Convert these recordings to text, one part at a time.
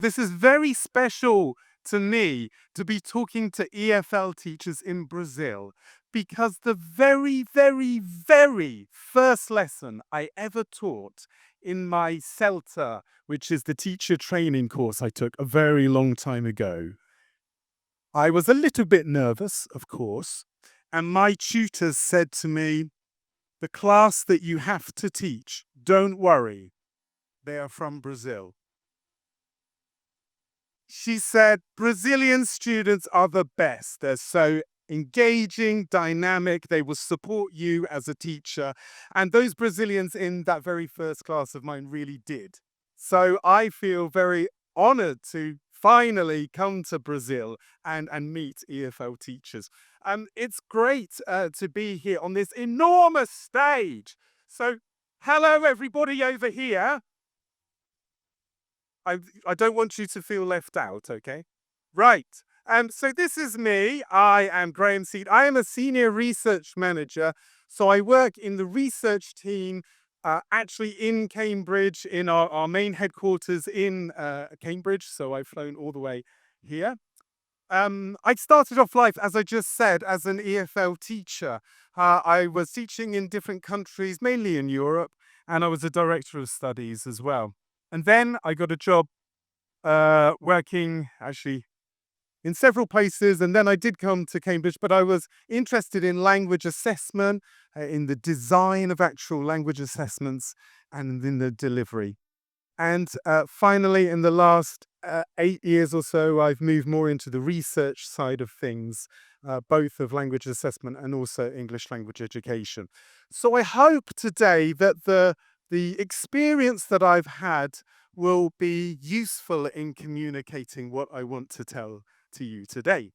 This is very special to me to be talking to EFL teachers in Brazil because the very, very, very first lesson I ever taught in my CELTA, which is the teacher training course I took a very long time ago, I was a little bit nervous, of course, and my tutors said to me, "The class that you have to teach, don't worry, they are from Brazil." She said, "Brazilian students are the best. They're so engaging, dynamic. They will support you as a teacher." And those Brazilians in that very first class of mine really did. So I feel very honored to finally come to Brazil and meet EFL teachers. It's great to be here on this enormous stage. So hello, everybody over here. I don't want you to feel left out, okay? Right. So this is me. I am Graham Seed. I am a senior research manager. So I work in the research team, actually in Cambridge, in our main headquarters in Cambridge. So I've flown all the way here. I started off life, as I just said, as an EFL teacher. I was teaching in different countries, mainly in Europe, and I was a director of studies as well. And then I got a job working actually in several places. And then I did come to Cambridge, but I was interested in language assessment, in the design of actual language assessments, and in the delivery. And finally, in the last 8 years or so, I've moved more into the research side of things, both of language assessment and also English language education. So I hope today that the experience that I've had will be useful in communicating what I want to tell to you today.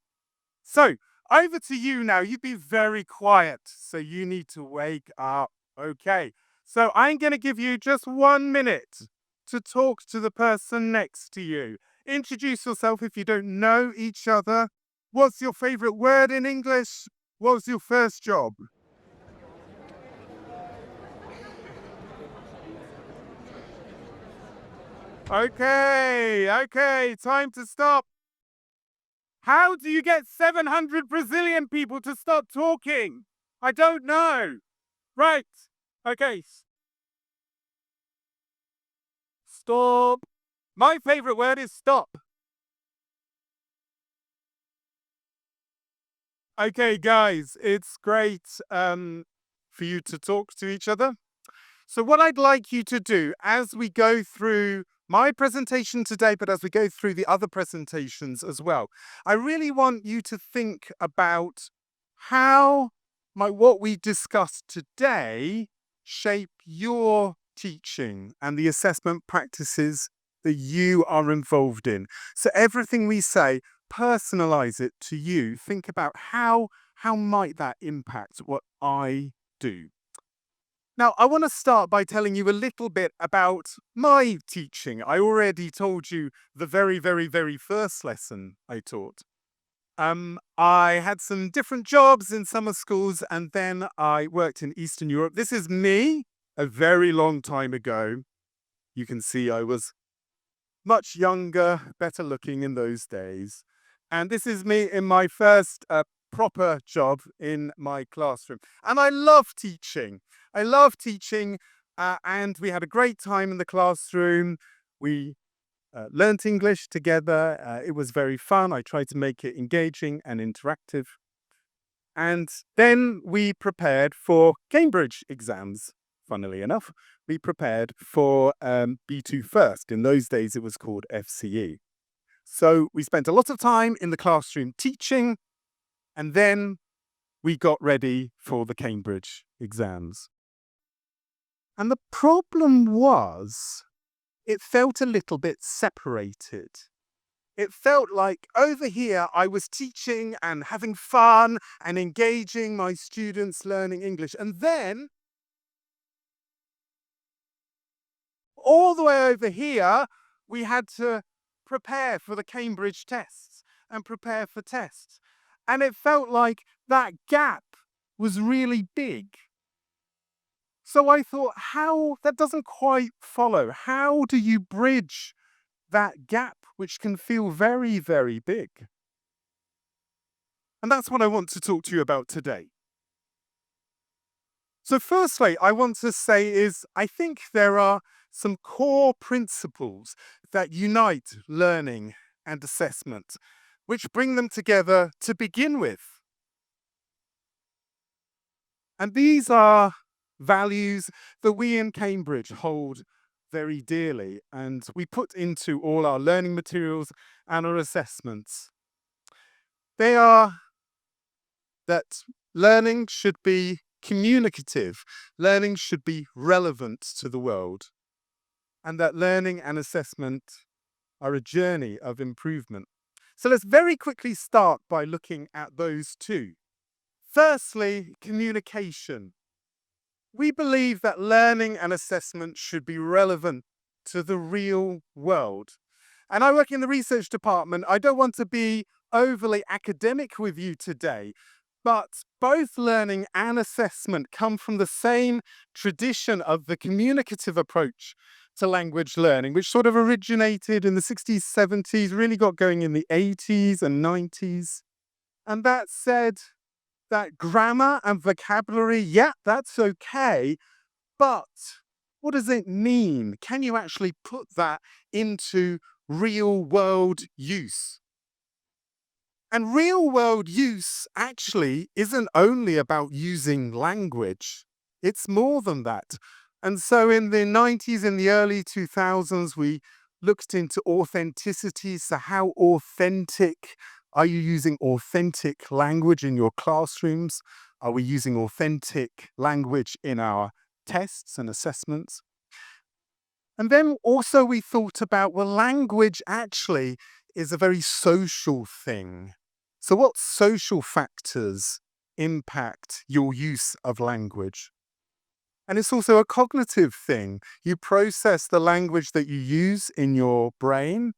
So over to you now. You've been very quiet, so you need to wake up. Okay. So I'm going to give you just 1 minute to talk to the person next to you. Introduce yourself if you don't know each other. What's your favorite word in English? What was your first job? Okay, time to stop. How do you get 700 Brazilian people to stop talking? I don't know. Right. Okay. Stop. My favorite word is stop. Okay, guys, it's great for you to talk to each other. So what I'd like you to do as we go through my presentation today, but as we go through the other presentations as well, I really want you to think about how what we discussed today shape your teaching and the assessment practices that you are involved in. So everything we say, personalize it to you. Think about how might that impact what I do. Now, I want to start by telling you a little bit about my teaching. I already told you the very, very, very first lesson I taught. I had some different jobs in summer schools, and then I worked in Eastern Europe. This is me a very long time ago. You can see I was much younger, better looking in those days. And this is me in my first proper job in my classroom. And I love teaching. I love teaching, and we had a great time in the classroom. We learnt English together. It was very fun. I tried to make it engaging and interactive. And then we prepared for Cambridge exams, funnily enough. We prepared for B2 first. In those days, it was called FCE. So we spent a lot of time in the classroom teaching, and then we got ready for the Cambridge exams. And the problem was, it felt a little bit separated. It felt like over here I was teaching and having fun and engaging my students learning English. And then all the way over here, we had to prepare for the Cambridge tests and prepare for tests. And it felt like that gap was really big. So I thought, that doesn't quite follow. How do you bridge that gap which can feel very, very big. And that's what I want to talk to you about today. So firstly, I want to say is I think there are some core principles that unite learning and assessment, which bring them together to begin with. And these are values that we in Cambridge hold very dearly and we put into all our learning materials and our assessments. They are that learning should be communicative, learning should be relevant to the world, and that learning and assessment are a journey of improvement. So let's very quickly start by looking at those two. Firstly, communication. We believe that learning and assessment should be relevant to the real world. And I work in the research department. I don't want to be overly academic with you today, but both learning and assessment come from the same tradition of the communicative approach to language learning, which sort of originated in the 60s, 70s, really got going in the 80s and 90s. And that said, that grammar and vocabulary, yeah, that's okay, but what does it mean? Can you actually put that into real world use? And real world use actually isn't only about using language, it's more than that. And so in the 90s, in the early 2000s, we looked into authenticity. So, how authentic are you using authentic language in your classrooms? Are we using authentic language in our tests and assessments? And then also we thought about, well, language actually is a very social thing. So what social factors impact your use of language? And it's also a cognitive thing. You process the language that you use in your brain.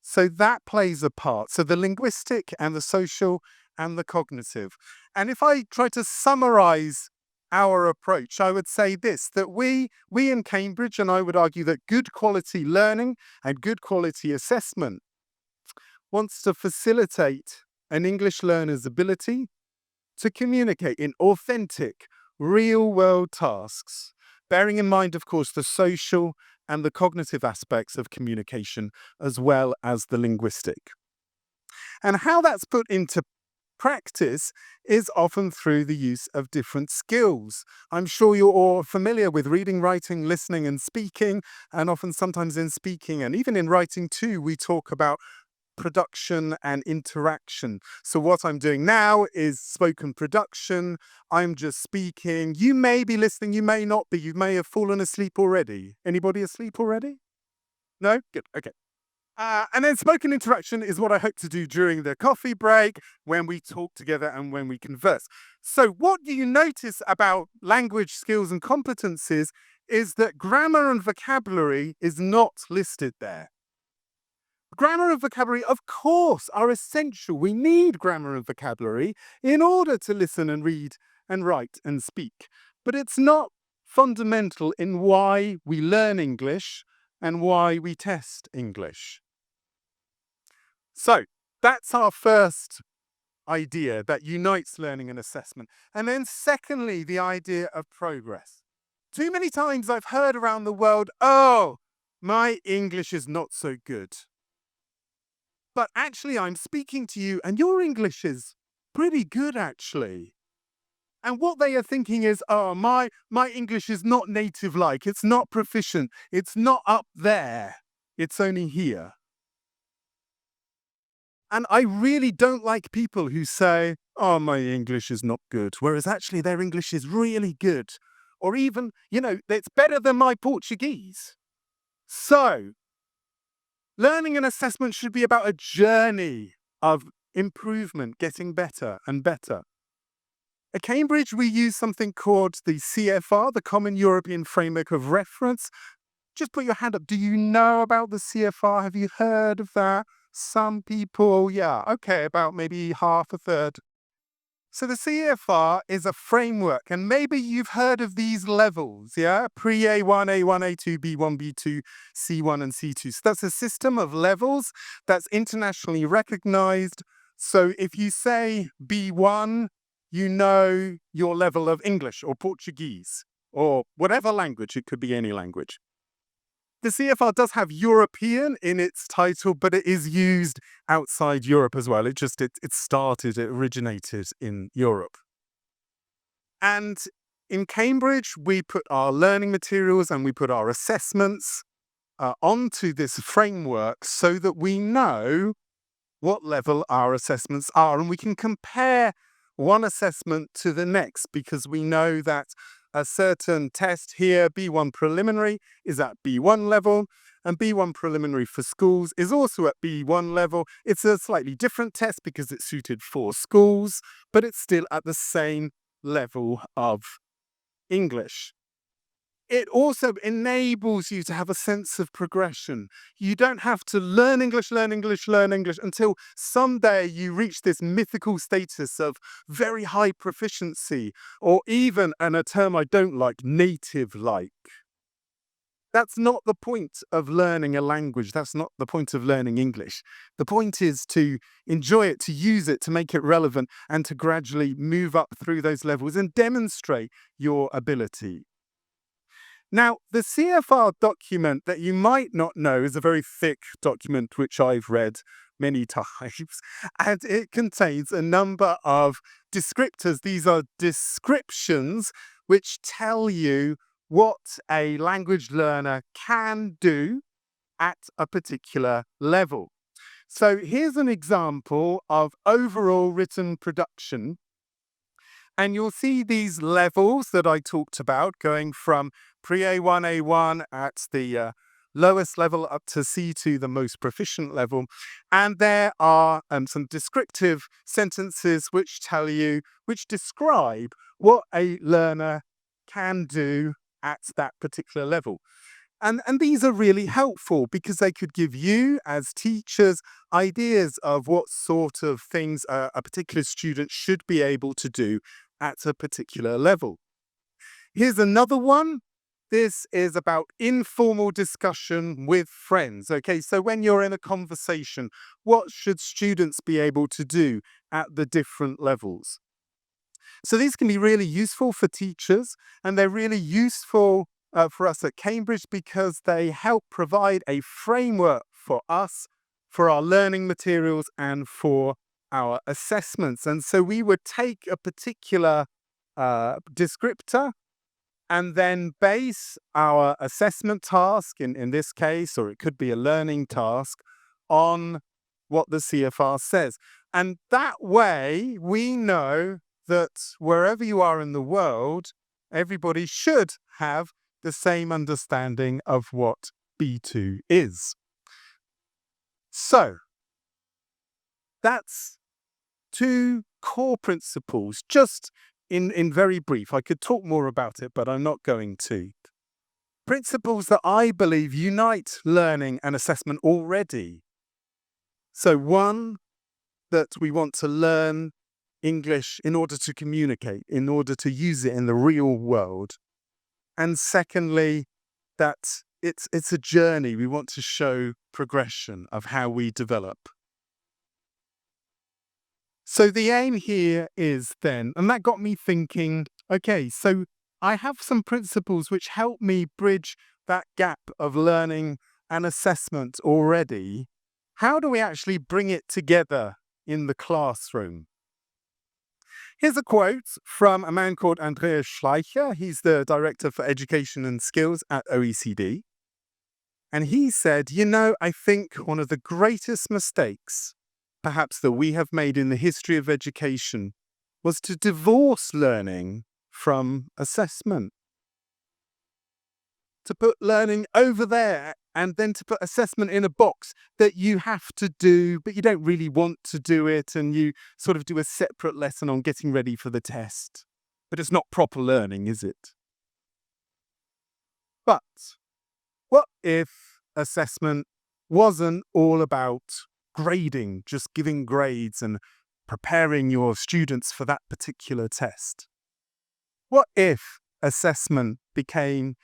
So that plays a part. So the linguistic and the social and the cognitive. And if I try to summarize our approach, I would say this, that we in Cambridge, and I would argue that good quality learning and good quality assessment wants to facilitate an English learner's ability to communicate in authentic, real-world tasks, bearing in mind, of course, the social and the cognitive aspects of communication, as well as the linguistic. And how that's put into practice is often through the use of different skills. I'm sure you're all familiar with reading, writing, listening, and speaking, and often sometimes in speaking and even in writing too, we talk about production and interaction. So what I'm doing now is spoken production. I'm just speaking. You may be listening, you may not be. You may have fallen asleep already. Anybody asleep already? No? Good. Okay. And then spoken interaction is what I hope to do during the coffee break, when we talk together and when we converse. So what do you notice about language skills and competencies is that grammar and vocabulary is not listed there. Grammar and vocabulary, of course, are essential. We need grammar and vocabulary in order to listen and read and write and speak. But it's not fundamental in why we learn English and why we test English. So that's our first idea that unites learning and assessment. And then secondly, the idea of progress. Too many times I've heard around the world, oh, my English is not so good. But actually, I'm speaking to you and your English is pretty good, actually. And what they are thinking is, oh, my English is not native-like. It's not proficient. It's not up there. It's only here. And I really don't like people who say, oh, my English is not good, whereas actually their English is really good. Or even, it's better than my Portuguese. So, learning and assessment should be about a journey of improvement, getting better and better. At Cambridge, we use something called the CFR, the Common European Framework of Reference. Just put your hand up. Do you know about the CFR? Have you heard of that? Some people, yeah, okay, about maybe half a third. So the CFR is a framework, and maybe you've heard of these levels, yeah? Pre-A1, A1, A2, B1, B2, C1, and C2. So that's a system of levels that's internationally recognized. So if you say B1, you know your level of English or Portuguese or whatever language. It could be any language. The CFR does have European in its title, but it is used outside Europe as well. It originated in Europe. And in Cambridge, we put our learning materials and we put our assessments onto this framework so that we know what level our assessments are. And we can compare one assessment to the next because we know that a certain test here, B1 preliminary, is at B1 level, and B1 preliminary for schools is also at B1 level. It's a slightly different test because it's suited for schools, but it's still at the same level of English. It also enables you to have a sense of progression. You don't have to learn English, learn English, learn English until someday you reach this mythical status of very high proficiency, or even, and a term I don't like, native-like. That's not the point of learning a language. That's not the point of learning English. The point is to enjoy it, to use it, to make it relevant, and to gradually move up through those levels and demonstrate your ability. Now, the CFR document that you might not know is a very thick document which I've read many times, and it contains a number of descriptors. These are descriptions which tell you what a language learner can do at a particular level. So here's an example of overall written production. And you'll see these levels that I talked about going from pre-A1, A1 at the lowest level up to C2, the most proficient level. And there are some descriptive sentences which describe what a learner can do at that particular level. And these are really helpful because they could give you, as teachers, ideas of what sort of things a particular student should be able to do at a particular level. Here's another one. This is about informal discussion with friends. Okay, so when you're in a conversation, what should students be able to do at the different levels? So these can be really useful for teachers, and they're really useful for us at Cambridge because they help provide a framework for us, for our learning materials, and for our assessments. And so we would take a particular descriptor and then base our assessment task, in this case, or it could be a learning task, on what the CFR says. And that way we know that wherever you are in the world, everybody should have the same understanding of what B2 is. So that's two core principles, just in very brief. I could talk more about it, but I'm not going to. Principles that I believe unite learning and assessment already. So one, that we want to learn English in order to communicate, in order to use it in the real world. And secondly, that it's a journey. We want to show progression of how we develop. So the aim here is then, and that got me thinking, okay, so I have some principles which help me bridge that gap of learning and assessment already. How do we actually bring it together in the classroom? Here's a quote from a man called Andreas Schleicher. He's the Director for Education and Skills at OECD. And he said, I think one of the greatest mistakes perhaps that we have made in the history of education was to divorce learning from assessment. To put learning over there and then to put assessment in a box that you have to do, but you don't really want to do it, and you sort of do a separate lesson on getting ready for the test. But it's not proper learning, is it? But what if assessment wasn't all about grading, just giving grades and preparing your students for that particular test. What if assessment became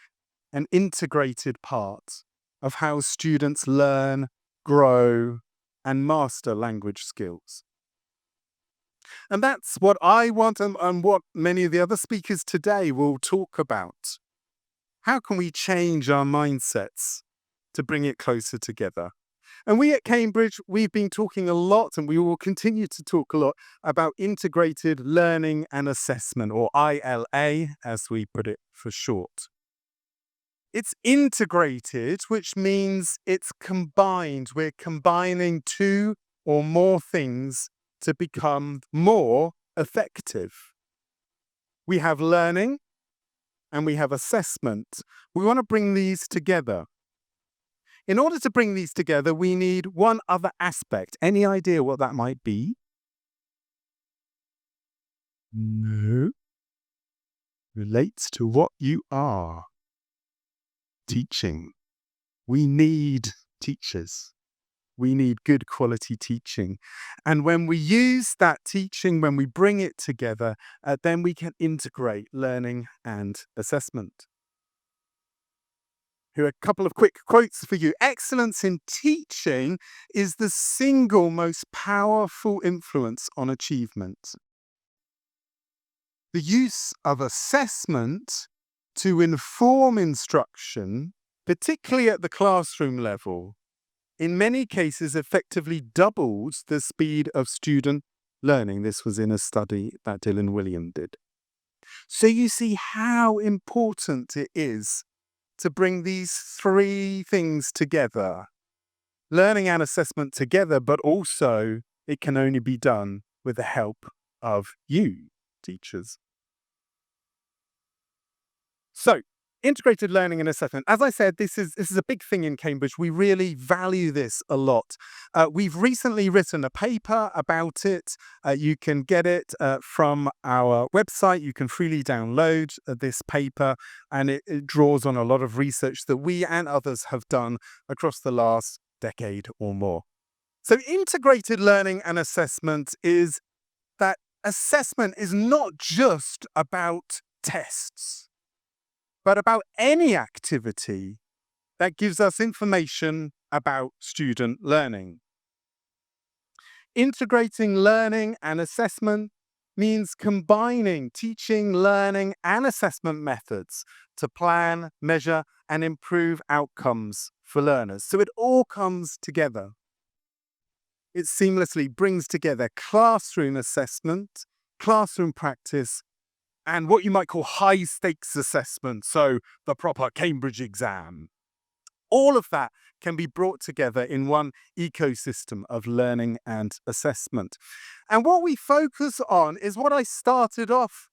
an integrated part of how students learn, grow, and master language skills? And that's what I want and what many of the other speakers today will talk about. How can we change our mindsets to bring it closer together? And we at Cambridge, we've been talking a lot, and we will continue to talk a lot about integrated learning and assessment, or ILA, as we put it for short. It's integrated, which means it's combined. We're combining two or more things to become more effective. We have learning and we have assessment. We want to bring these together. In order to bring these together, we need one other aspect. Any idea what that might be? No. Relates to what you are. Teaching. We need teachers. We need good quality teaching. And when we use that teaching, when we bring it together, then we can integrate learning and assessment. Here are a couple of quick quotes for you. Excellence in teaching is the single most powerful influence on achievement. The use of assessment to inform instruction, particularly at the classroom level, in many cases effectively doubles the speed of student learning. This was in a study that Dylan William did. So you see how important it is to bring these three things together. Learning and assessment together, but also it can only be done with the help of you, teachers. So, integrated learning and assessment. As I said, this is a big thing in Cambridge. We really value this a lot. We've recently written a paper about it. You can get it from our website. You can freely download this paper, and it draws on a lot of research that we and others have done across the last decade or more. So integrated learning and assessment is that assessment is not just about tests, but about any activity that gives us information about student learning. Integrating learning and assessment means combining teaching, learning, and assessment methods to plan, measure, and improve outcomes for learners. So it all comes together. It seamlessly brings together classroom assessment, classroom practice, and what you might call high-stakes assessment, so the proper Cambridge exam. All of that can be brought together in one ecosystem of learning and assessment. And what we focus on is what I started off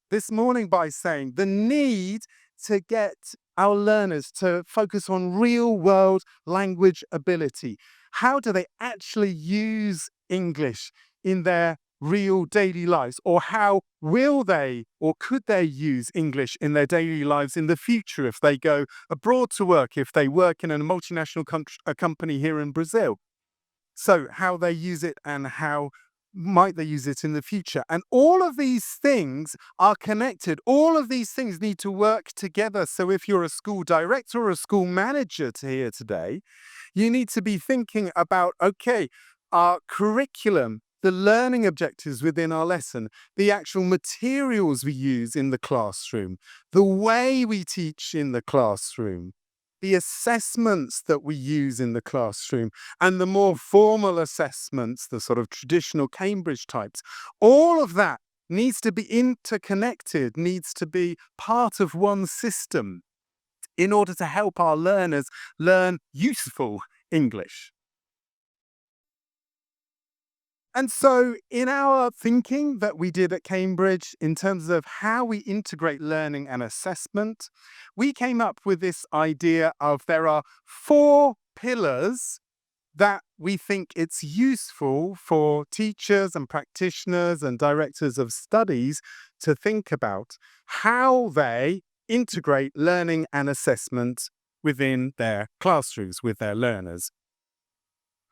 this morning by saying, the need to get our learners to focus on real-world language ability. How do they actually use English in their real daily lives, or how will they or could they use English in their daily lives in the future if they go abroad to work, if they work in a multinational company here in Brazil? So how they use it and how might they use it in the future? And all of these things are connected. All of these things need to work together. So if you're a school director or a school manager here today, you need to be thinking about, okay, our curriculum, the learning objectives within our lesson, the actual materials we use in the classroom, the way we teach in the classroom, the assessments that we use in the classroom, and the more formal assessments, the sort of traditional Cambridge types. All of that needs to be interconnected, needs to be part of one system in order to help our learners learn useful English. And so in our thinking that we did at Cambridge in terms of how we integrate learning and assessment, we came up with this idea of there are 4 pillars that we think it's useful for teachers and practitioners and directors of studies to think about how they integrate learning and assessment within their classrooms with their learners.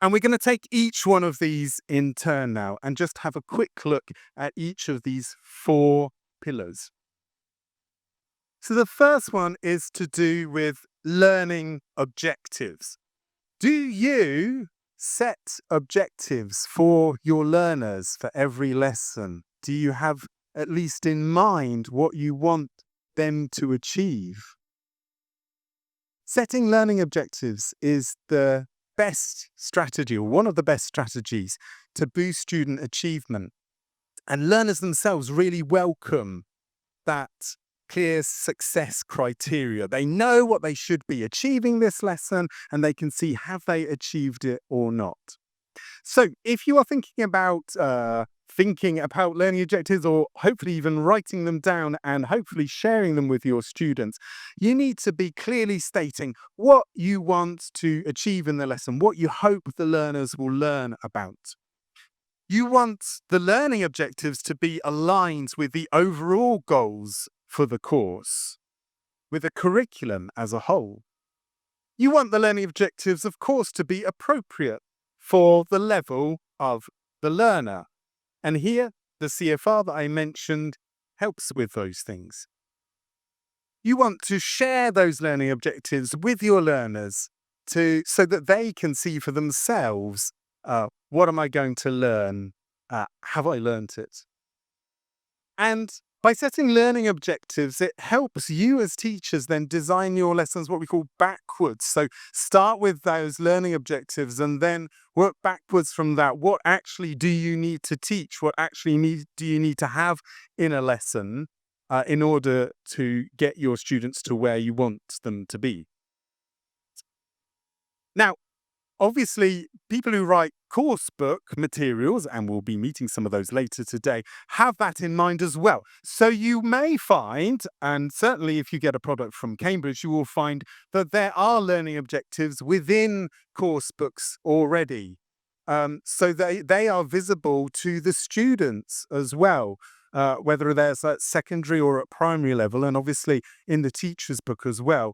And we're going to take each one of these in turn now and just have a quick look at each of these 4 pillars. So the first one is to do with learning objectives. Do you set objectives for your learners for every lesson? Do you have at least in mind what you want them to achieve? Setting learning objectives is the best strategy, or one of the best strategies, to boost student achievement. And learners themselves really welcome that clear success criteria. They know what they should be achieving this lesson, and they can see have they achieved it or not. So if you are thinking about learning objectives, or hopefully even writing them down and hopefully sharing them with your students, you need to be clearly stating what you want to achieve in the lesson, what you hope the learners will learn about. You want the learning objectives to be aligned with the overall goals for the course, with the curriculum as a whole. You want the learning objectives, of course, to be appropriate for the level of the learner. And here, the CFR that I mentioned helps with those things. You want to share those learning objectives with your learners so that they can see for themselves, what am I going to learn? Have I learnt it? And by setting learning objectives, it helps you as teachers then design your lessons what we call backwards. So start with those learning objectives and then work backwards from that. What actually do you need to teach? What actually do you need to have in a lesson in order to get your students to where you want them to be? Now, obviously, people who write course book materials, and we'll be meeting some of those later today, have that in mind as well. So you may find, and certainly if you get a product from Cambridge, you will find that there are learning objectives within course books already. So they are visible to the students as well, whether there's at secondary or at primary level, and obviously in the teacher's book as well.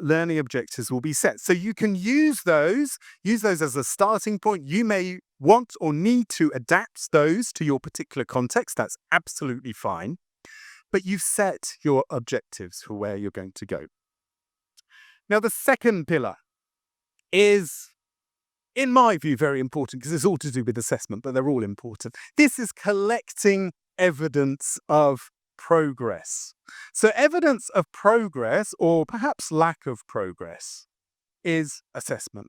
Learning objectives will be set. So you can use those as a starting point. You may want or need to adapt those to your particular context. That's absolutely fine. But you've set your objectives for where you're going to go. Now, the second pillar is, in my view, very important because it's all to do with assessment, but they're all important. This is collecting evidence of progress. So evidence of progress, or perhaps lack of progress, is assessment.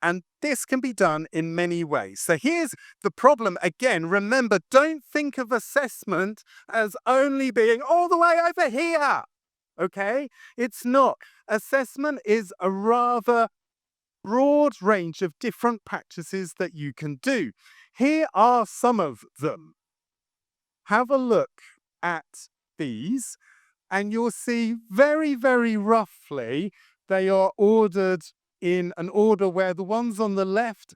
And this can be done in many ways. So here's the problem. Again, remember, don't think of assessment as only being all the way over here. Okay? It's not. Assessment is a rather broad range of different practices that you can do. Here are some of them. Have a look at these, and you'll see very, very roughly they are ordered in an order where the ones on the left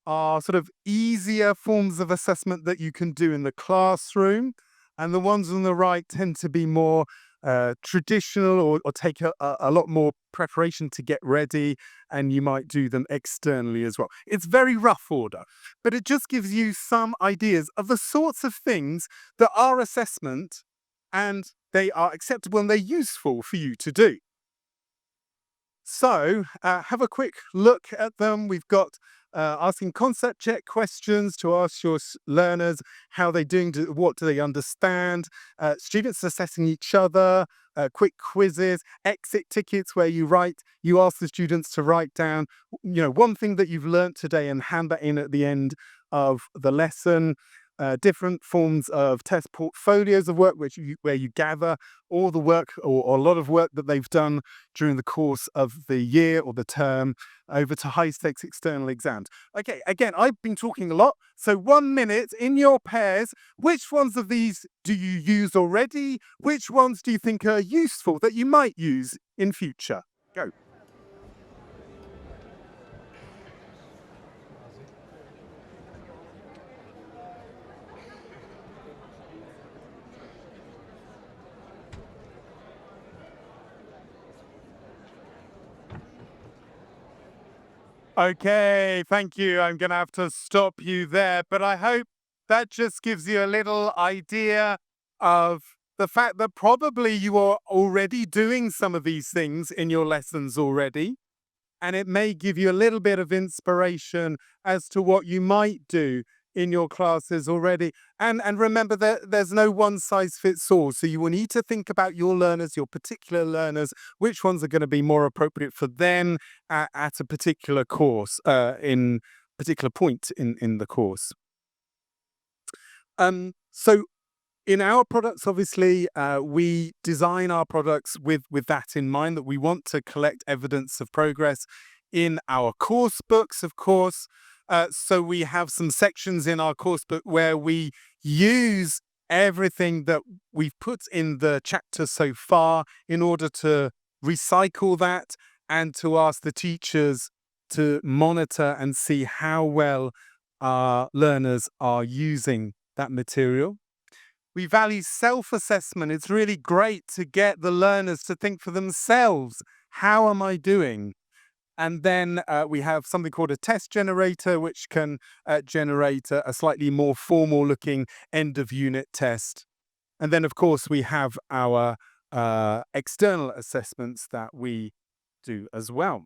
are sort of easier forms of assessment that you can do in the classroom, and the ones on the right tend to be more traditional or take a lot more preparation to get ready, and you might do them externally as well. It's very rough order, but it just gives you some ideas of the sorts of things that are assessment and they are acceptable and they're useful for you to do. So have a quick look at them. We've got asking concept check questions to ask your learners how they're doing, what do they understand, students assessing each other, quick quizzes, exit tickets where you ask the students to write down, one thing that you've learnt today and hand that in at the end of the lesson. Different forms of test portfolios of work where you gather all the work or a lot of work that they've done during the course of the year or the term over to high-stakes external exams. Okay, again, I've been talking a lot, so 1 minute in your pairs. Which ones of these do you use already? Which ones do you think are useful that you might use in future? Go. Okay, thank you. I'm going to have to stop you there, but I hope that just gives you a little idea of the fact that probably you are already doing some of these things in your lessons already. And it may give you a little bit of inspiration as to what you might do in your classes already. And remember that there's no one size fits all. So you will need to think about your learners, your particular learners, which ones are going to be more appropriate for them at a particular course, in particular point in the course. So in our products, obviously, we design our products with that in mind, that we want to collect evidence of progress in our course books, of course. So we have some sections in our course book where we use everything that we've put in the chapter so far in order to recycle that and to ask the teachers to monitor and see how well our learners are using that material. We value self-assessment. It's really great to get the learners to think for themselves, how am I doing? And then we have something called a test generator, which can generate a slightly more formal looking end of unit test. And then, of course, we have our external assessments that we do as well.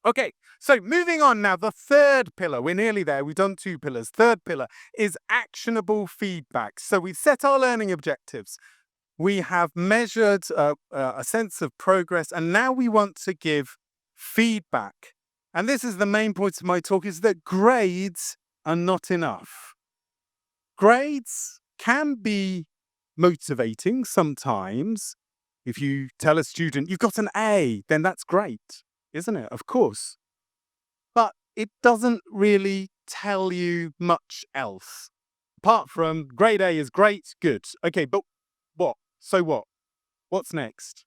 Okay, so moving on now, the third pillar, we're nearly there, we've done two pillars. Third pillar is actionable feedback. So we've set our learning objectives, we have measured a sense of progress, and now we want to give feedback. And this is the main point of my talk, is that grades are not enough. Grades can be motivating sometimes. If you tell a student, you've got an A, then that's great, isn't it? Of course. But it doesn't really tell you much else. Apart from grade A is great, good. Okay, but what? So what? What's next?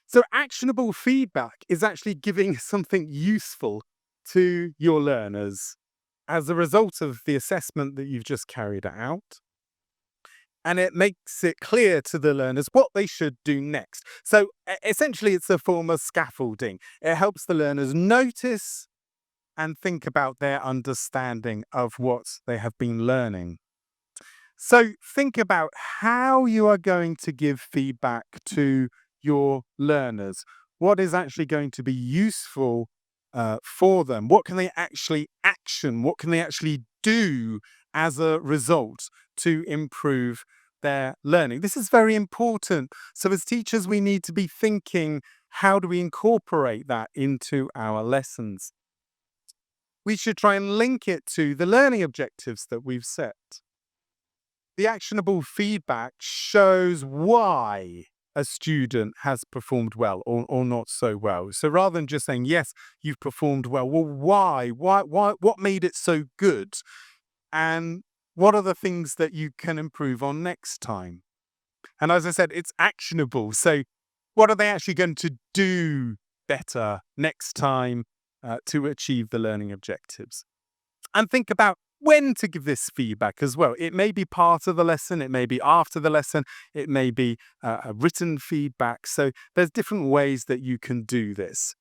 So actionable feedback is actually giving something useful to your learners as a result of the assessment that you've just carried out. And it makes it clear to the learners what they should do next. So essentially, it's a form of scaffolding. It helps the learners notice and think about their understanding of what they have been learning. So think about how you are going to give feedback to your learners. What is actually going to be useful for them? What can they actually action? What can they actually do as a result to improve their learning? This is very important. So as teachers, we need to be thinking, how do we incorporate that into our lessons? We should try and link it to the learning objectives that we've set. The actionable feedback shows why a student has performed well or not so well. So rather than just saying, yes, you've performed well, well, why? What made it so good? And what are the things that you can improve on next time? And as I said, it's actionable. So what are they actually going to do better next time to achieve the learning objectives? And think about when to give this feedback as well. It may be part of the lesson, it may be after the lesson, it may be a written feedback. So there's different ways that you can do this.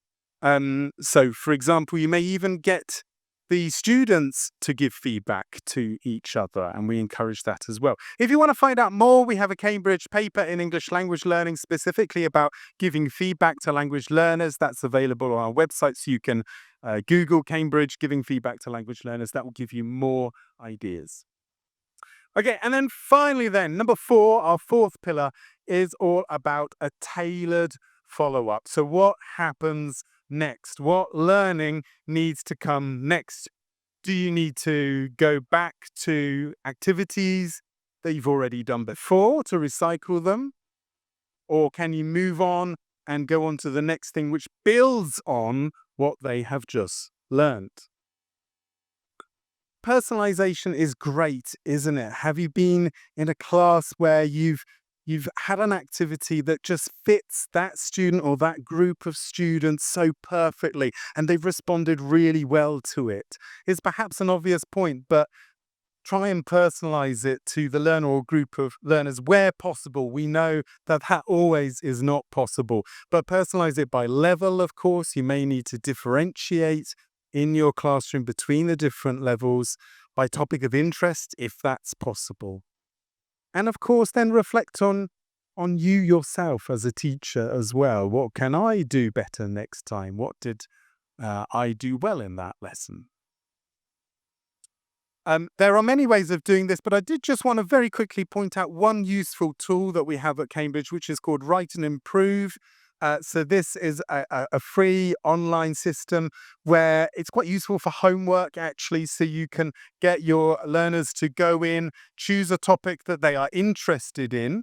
So, for example, you may even get the students to give feedback to each other, and we encourage that as well. If you want to find out more, we have a Cambridge paper in English language learning specifically about giving feedback to language learners. That's available on our website, so you can Google Cambridge giving feedback to language learners. That will give you more ideas. Okay, and then finally then, number 4, our fourth pillar, is all about a tailored follow-up. So what happens next? What learning needs to come next? Do you need to go back to activities that you've already done before to recycle them? Or can you move on and go on to the next thing which builds on what they have just learned? Personalization is great, isn't it? Have you been in a class where you've had an activity that just fits that student or that group of students so perfectly, and they've responded really well to it? It's perhaps an obvious point, but try and personalize it to the learner or group of learners where possible. We know that that always is not possible, but personalize it by level, of course. You may need to differentiate in your classroom between the different levels by topic of interest, if that's possible. And of course, then reflect on you yourself as a teacher as well. What can I do better next time? What did I do well in that lesson? There are many ways of doing this, but I did just want to very quickly point out one useful tool that we have at Cambridge, which is called Write and Improve. So this is a free online system where it's quite useful for homework, actually. So you can get your learners to go in, choose a topic that they are interested in,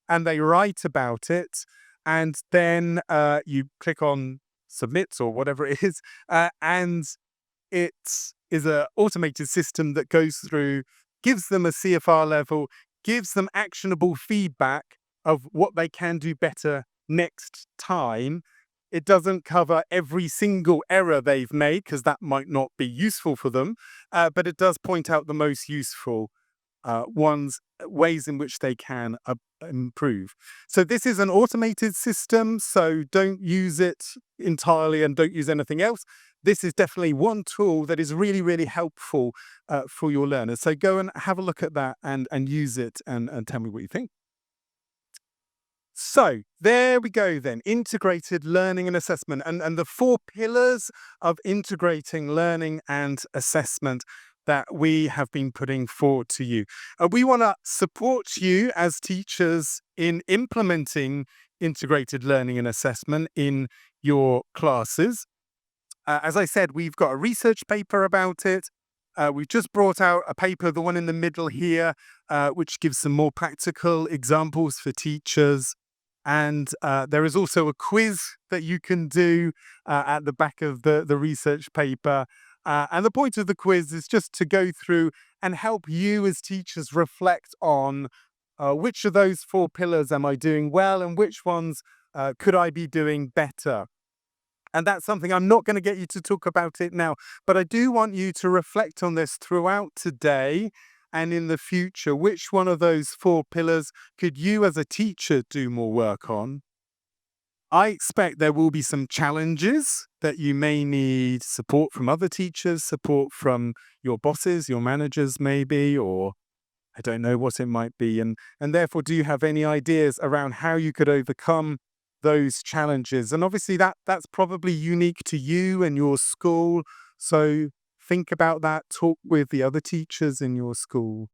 and they write about it. And then you click on submit or whatever it is, and it is an automated system that goes through, gives them a CFR level, gives them actionable feedback of what they can do better next time. It doesn't cover every single error they've made because that might not be useful for them, but it does point out the most useful ways in which they can improve. So this is an automated system, so don't use it entirely and don't use anything else. This is definitely one tool that is really, really helpful for your learners. So go and have a look at that and use it and tell me what you think. So there we go then, integrated learning and assessment and the 4 pillars of integrating learning and assessment that we have been putting forward to you. We want to support you as teachers in implementing integrated learning and assessment in your classes. As I said, we've got a research paper about it. We've just brought out a paper, the one in the middle here, which gives some more practical examples for teachers. And there is also a quiz that you can do at the back of the research paper. And the point of the quiz is just to go through and help you as teachers reflect on which of those 4 pillars am I doing well and which ones could I be doing better. And that's something I'm not going to get you to talk about it now, but I do want you to reflect on this throughout today and in the future. Which one of those 4 pillars could you as a teacher do more work on? I expect there will be some challenges that you may need support from other teachers, support from your bosses, your managers maybe, or I don't know what it might be. And therefore, do you have any ideas around how you could overcome those challenges? And obviously that's probably unique to you and your school. So think about that, talk with the other teachers in your school.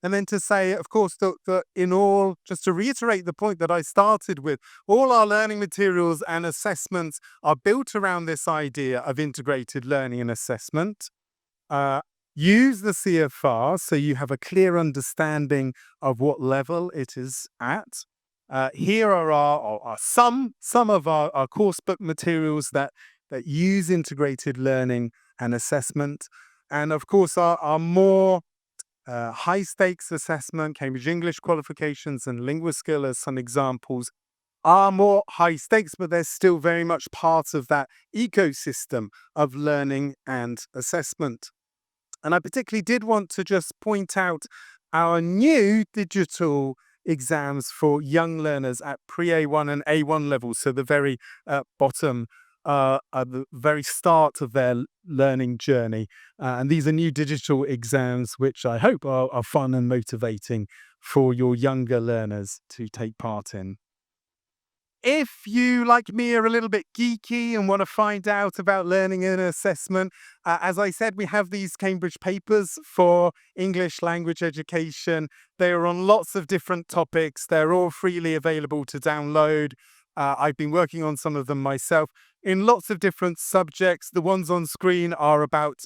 And then to say, of course, that in all, just to reiterate the point that I started with, all our learning materials and assessments are built around this idea of integrated learning and assessment. Use the CFR so you have a clear understanding of what level it is at. Here are some of our course book materials that use integrated learning and assessment. And of course, our more high stakes assessment, Cambridge English qualifications and LinguaSkill as some examples, are more high stakes, but they're still very much part of that ecosystem of learning and assessment. And I particularly did want to just point out our new digital exams for young learners at pre-A1 and A1 levels, so the very bottom, at the very start of their learning journey. And these are new digital exams, which I hope are fun and motivating for your younger learners to take part in. If you, like me, are a little bit geeky and want to find out about learning and assessment, as I said, we have these Cambridge papers for English language education. They are on lots of different topics. They're all freely available to download. I've been working on some of them myself in lots of different subjects. The ones on screen are about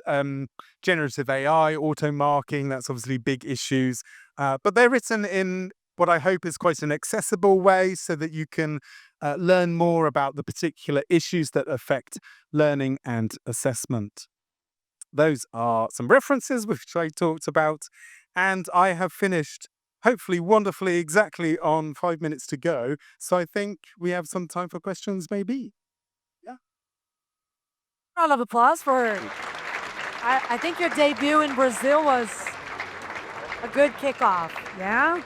generative AI, auto marking. That's obviously big issues, but they're written in what I hope is quite an accessible way so that you can learn more about the particular issues that affect learning and assessment. Those are some references which I talked about, and I have finished hopefully wonderfully exactly on 5 minutes to go. So I think we have some time for questions maybe. Yeah. Round of applause for. I think your debut in Brazil was a good kickoff. Yeah.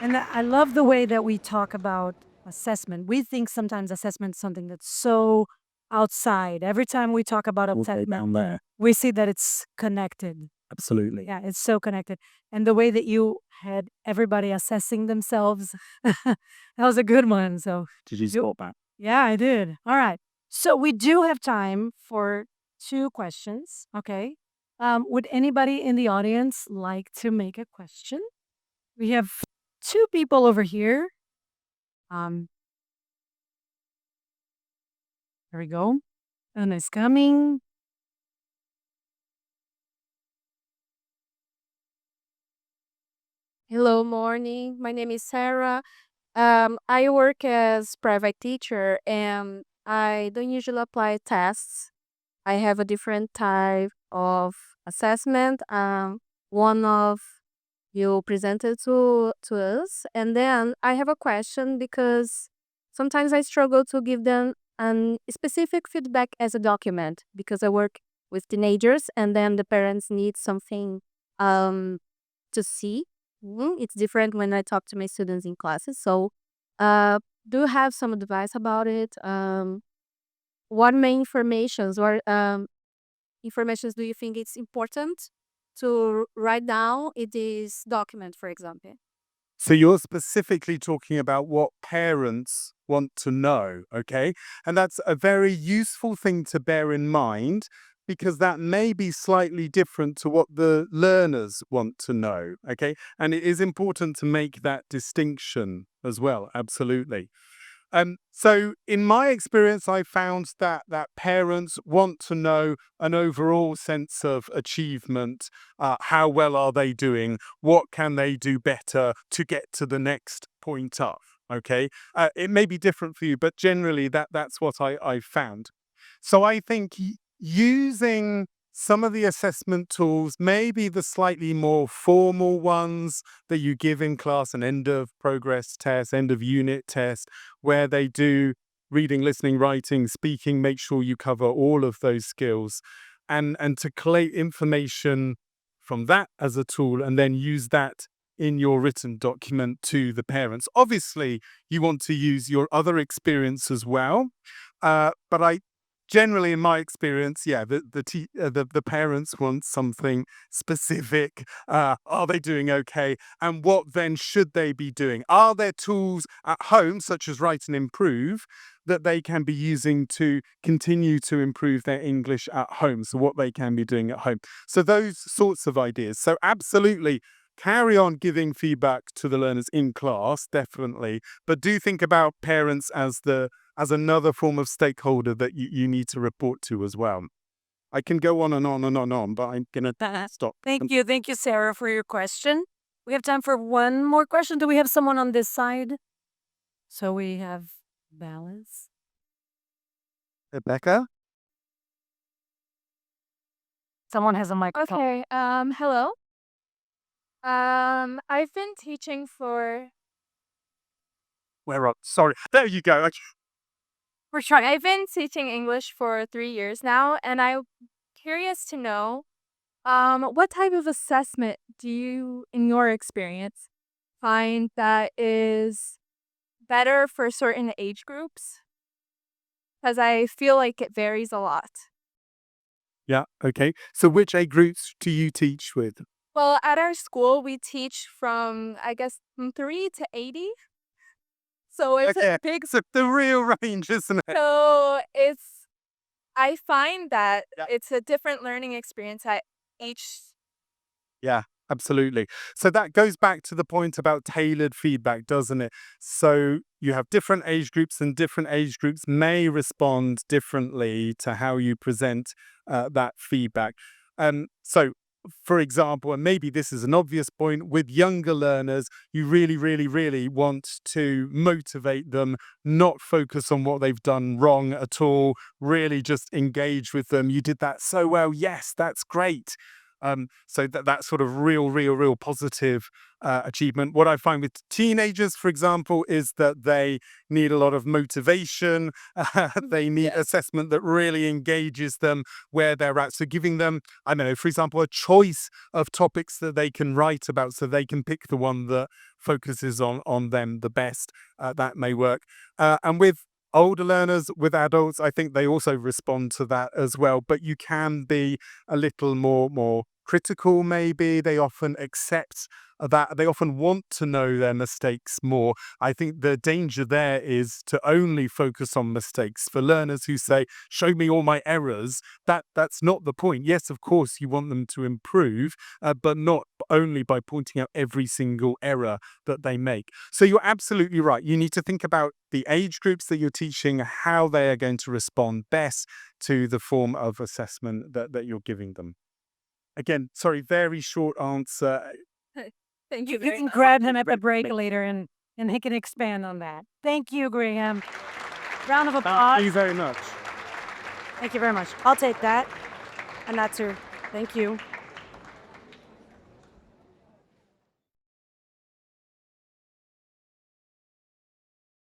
And I love the way that we talk about assessment. We think sometimes assessment is something that's so outside. Every time we talk about All day assessment, down there. we see that it's connected. Absolutely. Yeah, it's so connected. And the way that you had everybody assessing themselves, that was a good one. So, Did you spot that? yeah, I did. All right. So, we do have time for 2 questions. Okay. Would anybody in the audience like to make a question? We have 2 people over here. Um, there we go. And it's coming. Hello, morning. My name is Sarah. I work as private teacher and I don't usually apply tests. I have a different type of assessment. One of you presented to us, and then I have a question because sometimes I struggle to give them an specific feedback as a document because I work with teenagers, and then the parents need something um to see. It's different when I talk to my students in classes. So, do you have some advice about it? What main informations do you think it's important to write down in this document, for example? So you're specifically talking about what parents want to know, okay? And that's a very useful thing to bear in mind because that may be slightly different to what the learners want to know, okay? And it is important to make that distinction as well, absolutely. So in my experience, I found that parents want to know an overall sense of achievement. How well are they doing? What can they do better to get to the next point up? Okay, it may be different for you, but generally that's what I found. So I think using some of the assessment tools, maybe the slightly more formal ones that you give in class, an end of progress test, end of unit test, where they do reading, listening, writing, speaking, make sure you cover all of those skills and to collate information from that as a tool and then use that in your written document to the parents. Obviously, you want to use your other experience as well. But I generally, in my experience, yeah, the parents want something specific. Are they doing okay? And what then should they be doing? Are there tools at home, such as Write and Improve, that they can be using to continue to improve their English at home? So what they can be doing at home. So those sorts of ideas. So absolutely. Carry on giving feedback to the learners in class, definitely. But do think about parents as another form of stakeholder that you need to report to as well. I can go on and on and on and on, but I'm going to stop. Thank you. Thank you, Sarah, for your question. We have time for one more question. Do we have someone on this side? So we have balance. Rebecca? Someone has a microphone. Okay. Hello. I've been teaching for. Where are? Sorry. There you go. We're trying. I've been teaching English for 3 years now, and I'm curious to know, what type of assessment do you, in your experience, find that is better for certain age groups? Because I feel like it varies a lot. Yeah. Okay. So which age groups do you teach with? Well, at our school, we teach from, I guess, from 3 to 80. So it's Okay. a big. So the real range, isn't it? So I find that Yeah. it's a different learning experience at each. Yeah, absolutely. So that goes back to the point about tailored feedback, doesn't it? So you have different age groups, and different age groups may respond differently to how you present that feedback. So, for example, and maybe this is an obvious point, with younger learners, you really, really, really want to motivate them, not focus on what they've done wrong at all, really just engage with them. You did that so well. Yes, that's great. So that sort of real positive achievement. What I find with teenagers, for example, is that they need a lot of motivation. They need Yes. assessment that really engages them where they're at. So giving them, I don't know, for example, a choice of topics that they can write about, so they can pick the one that focuses on them the best. That may work. And with older learners with adults, I think they also respond to that as well. But you can be a little more critical, maybe. They often accept that, they often want to know their mistakes more. I think the danger there is to only focus on mistakes. For learners who say, show me all my errors, that's not the point. Yes, of course, you want them to improve, but not only by pointing out every single error that they make. So you're absolutely right. You need to think about the age groups that you're teaching, how they are going to respond best to the form of assessment that you're giving them. Again, sorry, very short answer. Thank You can grab him at the break later and he can expand on that. Thank you, Graham. Round of Thank applause. you very much. Thank you very much. I'll take that. And that too. Thank you.